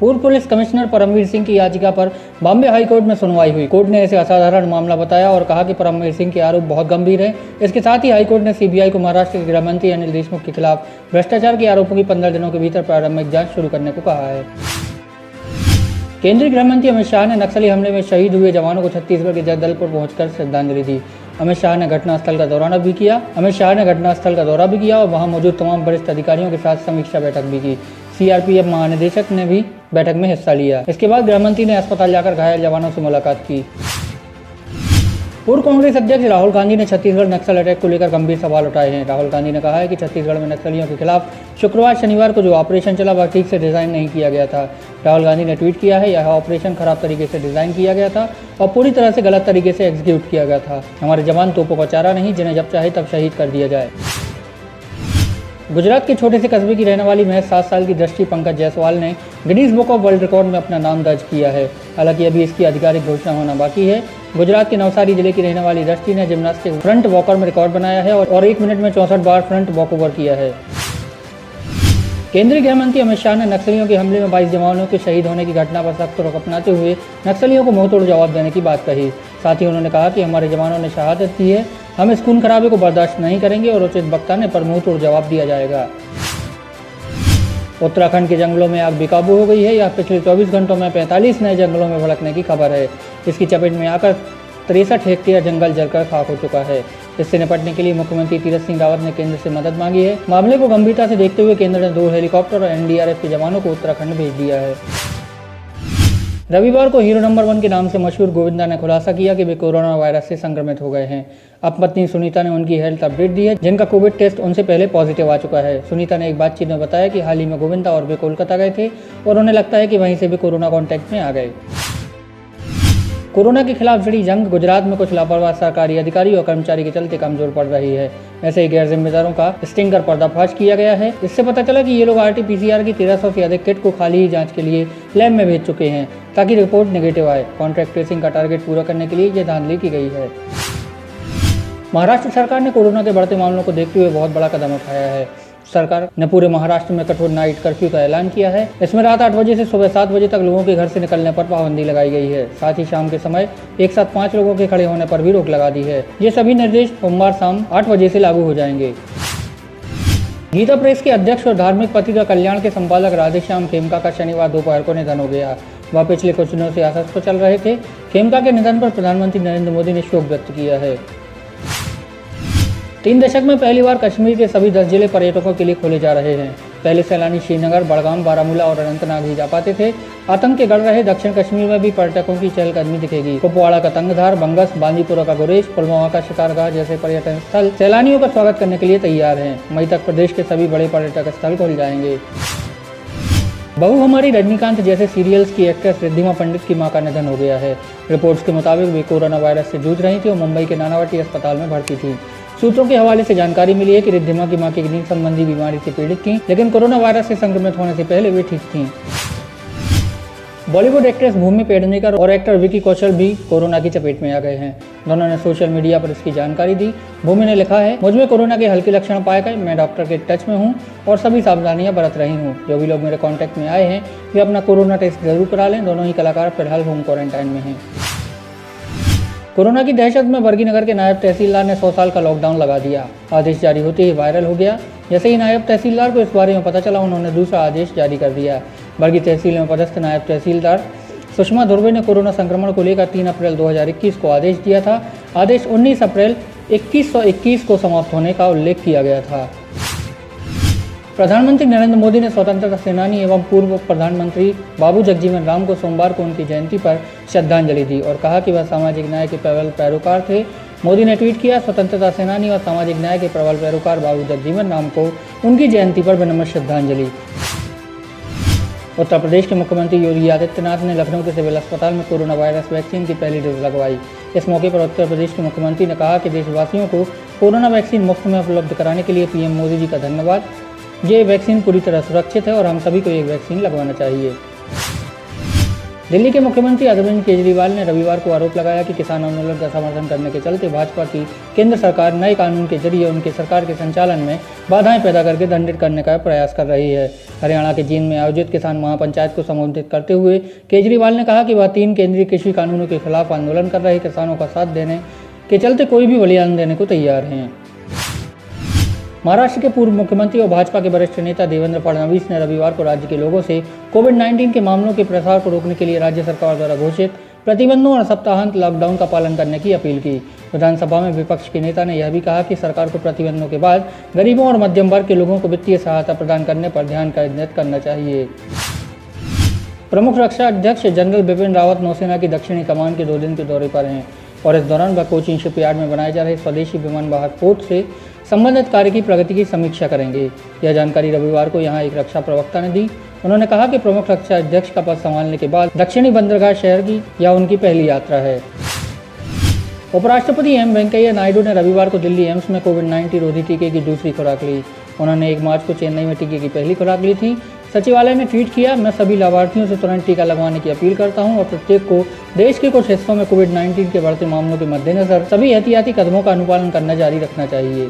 पूर्व police commissioner Paramvir Singh की याचिका पर बॉम्बे हाई कोर्ट में सुनवाई हुई। कोर्ट ने इसे असाधारण मामला बताया और कहा कि परमवीर सिंह के आरोप बहुत गंभीर है। इसके साथ ही हाई कोर्ट ने सीबीआई को महाराष्ट्र के गृह मंत्री अनिल देशमुख के खिलाफ भ्रष्टाचार के आरोपों की 15 दिनों के भीतर प्रारंभिक जांच शुरू करने को कहा है। केंद्रीय गृह मंत्री अमित शाह ने नक्सली हमले में शहीद हुए जवानों को छत्तीसगढ़ के जगदलपुर पहुंचकर श्रद्धांजलि दी। अमित शाह ने घटनास्थल का दौरा भी किया और वहां मौजूद तमाम वरिष्ठ अधिकारियों के साथ समीक्षा बैठक भी की। सीआरपीएफ महानिदेशक ने भी बैठक में हिस्सा लिया। इसके बाद गृह मंत्री ने अस्पताल जाकर घायल जवानों से मुलाकात की। पूर्व कांग्रेस अध्यक्ष राहुल गांधी ने छत्तीसगढ़ नक्सल अटैक को लेकर गंभीर सवाल उठाए हैं। राहुल गांधी ने कहा है कि छत्तीसगढ़ में नक्सलियों के खिलाफ शुक्रवार शनिवार को जो ऑपरेशन चला वह ठीक से डिजाइन नहीं किया गया था। राहुल गांधी ने ट्वीट किया है, यह ऑपरेशन खराब तरीके से डिजाइन किया गया था और पूरी तरह से गलत तरीके से एग्जीक्यूट किया गया था। हमारे जवान तोपों का चारा नहीं जिन्हें जब चाहे तब शहीद कर दिया जाए। गुजरात के छोटे से कस्बे की रहने वाली महज 7 साल की दृष्टि पंकज जायसवाल ने Guinness book of world record में अपना नाम दर्ज किया है। हालांकि अभी इसकी आधिकारिक घोषणा होना बाकी है। गुजरात के नवसारी जिले की रहने वाली दृष्टि ने जिम्नास्टिक फ्रंट वॉकर में रिकॉर्ड बनाया है और 1 मिनट में 64 बार फ्रंट वॉक ओवर किया है। केंद्रीय गृह मंत्री अमित शाह ने नक्सलियों के हमले में 22 जवानों के शहीद होने की घटना पर सख्त रुख अपनाते हुए नक्सलियों को मुंहतोड़ जवाब देने की बात कही। साथ ही उन्होंने कहा कि हमारे जवानों ने शहादत दी है, हम इस खून खराबे को बर्दाश्त नहीं करेंगे और उचित वक्त आने पर मुंहतोड़ जवाब दिया जाएगा। उत्तराखंड के जंगलों में आग बेकाबू हो गई है। यह पिछले 24 घंटों में 45 नए जंगलों में भड़कने की खबर है। इसकी चपेट में आकर 63 हेक्टेयर जंगल जलकर खाक हो चुका है। इससे निपटने के लिए मुख्यमंत्री तीरथ सिंह रावत ने केंद्र से मदद मांगी है। मामले को गंभीरता से देखते हुए केंद्र ने 2 हेलीकॉप्टर और एनडीआरएफ के जवानों को उत्तराखंड भेज दिया है। रविवार को हीरो नंबर 1 के नाम से मशहूर गोविंदा ने खुलासा किया कि वे कोरोना वायरस से संक्रमित हो गए हैं। अब पत्नी सुनीता ने उनकी हेल्थ अपडेट दी है, जिनका कोविड टेस्ट उनसे पहले पॉजिटिव आ चुका है। सुनीता ने एक बातचीत में बताया कि हाल ही में गोविंदा और वे कोलकाता गए थे और उन्हें लगता है कि वहीं से वे कोरोना कॉन्टैक्ट में आ गए। कोरोना के खिलाफ जड़ी जंग गुजरात में कुछ लापरवाह सरकारी अधिकारी और कर्मचारी के चलते कमजोर पड़ रही है। ऐसे ही गैर जिम्मेदारों का स्टिंग कर पर्दाफाश किया गया है। इससे पता चला कि ये लोग आरटी-पीसीआर की 1300 से अधिक किट को खाली ही जांच के लिए लैब में भेज चुके हैं ताकि रिपोर्ट नेगेटिव आए। कॉन्ट्रैक्ट ट्रेसिंग का टारगेट पूरा करने के लिए ये धांधली की गई है। महाराष्ट्र सरकार ने कोरोना के बढ़ते मामलों को देखते हुए बहुत बड़ा कदम उठाया है। सरकार ने पूरे महाराष्ट्र में कठोर नाइट कर्फ्यू का ऐलान किया है। इसमें रात 8 बजे से सुबह 7 बजे तक लोगों के घर से निकलने पर पाबंदी लगाई गई है। साथ ही शाम के समय एक साथ 5 लोगों के खड़े होने पर भी रोक लगा दी है। ये सभी निर्देश सोमवार शाम 8 बजे से लागू हो जाएंगे। गीता प्रेस के अध्यक्ष और धार्मिक पत्रिका कल्याण के संपादक राधेश्याम खेमका का शनिवार दोपहर को निधन हो गया। वह पिछले कुछ दिनों से अस्वस्थ चल रहे थे। खेमका के निधन पर प्रधानमंत्री नरेंद्र मोदी ने शोक व्यक्त किया है। 3 दशक में पहली बार कश्मीर के सभी 10 जिले पर्यटकों के लिए खोले जा रहे हैं। पहले सैलानी श्रीनगर, बड़गाम, बारामूला और अनंतनाग ही जा पाते थे। आतंक के गढ़ रहे दक्षिण कश्मीर में भी पर्यटकों की चहलकदमी दिखेगी। कुपवाड़ा का तंगधार, बंगस, बांदीपुरा का गुरेज, पुलवामा का शिकारगाह जैसे पर्यटन स्थल सैलानियों का स्वागत करने के लिए तैयार हैं। मई तक प्रदेश के सभी बड़े पर्यटक स्थल खुल जाएंगे। बहू हमारी रजनीकांत जैसे सीरियल्स की एक्ट्रेस रिद्धिमा पंडित की मां का निधन हो गया है। रिपोर्ट्स के मुताबिक वे कोरोना वायरस से जूझ रही थी और मुंबई के नानावटी अस्पताल में भर्ती थी। सूत्रों के हवाले से जानकारी मिली है कि रिद्धिमा की मां की किडनी संबंधी बीमारी से पीड़ित थीं, लेकिन कोरोना वायरस से संक्रमित होने से पहले वे ठीक थीं। बॉलीवुड एक्ट्रेस भूमि पेडनेकर और एक्टर विकी कौशल भी कोरोना की चपेट में आ गए हैं। दोनों ने सोशल मीडिया पर इसकी जानकारी दी। भूमि ने लिखा है, मुझमें कोरोना के हल्के लक्षण पाए गए। मैं डॉक्टर के टच में हूं और सभी सावधानियां बरत रही हूं। जो भी लोग मेरे कांटेक्ट में आए हैं वे अपना कोरोना टेस्ट जरूर करा लें। दोनों ही कलाकार फिलहाल होम क्वारंटाइन में हैं। कोरोना की दहशत में बरगीनगर के नायब तहसीलदार ने 100 साल का लॉकडाउन लगा दिया। आदेश जारी होते ही वायरल हो गया। जैसे ही नायब तहसीलदार को इस बारे में पता चला, उन्होंने दूसरा आदेश जारी कर दिया। बरगी तहसील में पदस्थ नायब तहसीलदार सुषमा धुर्वे ने कोरोना संक्रमण को लेकर 3 अप्रैल 2021 को आदेश दिया था। आदेश 19 अप्रैल 2121 को समाप्त होने का उल्लेख किया गया था। प्रधानमंत्री नरेंद्र मोदी ने स्वतंत्रता सेनानी एवं पूर्व प्रधानमंत्री बाबू जगजीवन राम को सोमवार को उनकी जयंती पर श्रद्धांजलि दी और कहा कि वह सामाजिक न्याय के प्रबल पैरोकार थे। मोदी ने ट्वीट किया, स्वतंत्रता सेनानी और सामाजिक न्याय के प्रबल पैरोकार बाबू जगजीवन राम को उनकी जयंती पर विनम्र श्रद्धांजलि। उत्तर प्रदेश के मुख्यमंत्री योगी आदित्यनाथ ने लखनऊ के सिविल अस्पताल में कोरोना वायरस वैक्सीन की पहली डोज लगवाई। इस मौके पर उत्तर प्रदेश के मुख्यमंत्री ने कहा कि देशवासियों को कोरोना वैक्सीन मुफ्त में उपलब्ध कराने के लिए पीएम मोदी जी का धन्यवाद। ये वैक्सीन पूरी तरह सुरक्षित है और हम सभी को ये वैक्सीन लगवाना चाहिए। दिल्ली के मुख्यमंत्री अरविंद केजरीवाल ने रविवार को आरोप लगाया कि किसान आंदोलन का समर्थन करने के चलते भाजपा की केंद्र सरकार नए कानून के जरिए उनकी सरकार के संचालन में बाधाएं पैदा करके दंडित करने का प्रयास कर रही है। हरियाणा के जींद में आयोजित किसान महापंचायत को संबोधित करते हुए केजरीवाल ने कहा कि वह 3 केंद्रीय कृषि कानूनों के खिलाफ आंदोलन कर रहे किसानों का साथ देने के चलते कोई भी बलिदान देने को तैयार हैं। महाराष्ट्र के पूर्व मुख्यमंत्री और भाजपा के वरिष्ठ नेता देवेंद्र फडणवीस ने रविवार को राज्य के लोगों से कोविड-19 के मामलों के प्रसार को रोकने के लिए राज्य सरकार द्वारा घोषित प्रतिबंधों और सप्ताहांत लॉकडाउन का पालन करने की अपील की। विधानसभा में विपक्ष के नेता ने यह भी कहा कि सरकार को प्रतिबंधों के बाद गरीबों और मध्यम वर्ग के लोगों को वित्तीय सहायता प्रदान करने पर ध्यान केंद्रित करना चाहिए। प्रमुख रक्षा अध्यक्ष जनरल बिपिन रावत नौसेना की दक्षिणी कमान के 2 दिन के दौरे पर हैं और इस दौरान वह कोचीन शिपयार्ड में बनाए जा रहे स्वदेशी विमान वाहक पोत से संबंधित कार्य की प्रगति की समीक्षा करेंगे। यह जानकारी रविवार को यहां एक रक्षा प्रवक्ता ने दी। उन्होंने कहा कि प्रमुख रक्षा अध्यक्ष का पद संभालने के बाद दक्षिणी बंदरगाह शहर की यह उनकी पहली यात्रा है। उपराष्ट्रपति एम वेंकैया नायडू ने रविवार को दिल्ली एम्स में कोविड-19 रोधी टीके की दूसरी खुराक ली। उन्होंने 1 मार्च को चेन्नई में टीके की पहली खुराक ली थी। सचिवालय ने ट्वीट किया, मैं सभी लाभार्थियों से तुरंत टीका लगवाने की अपील करता हूं और प्रत्येक को देश के कुछ हिस्सों में कोविड-19 के बढ़ते मामलों के मद्देनजर सभी एहतियाती कदमों का अनुपालन करना जारी रखना चाहिए।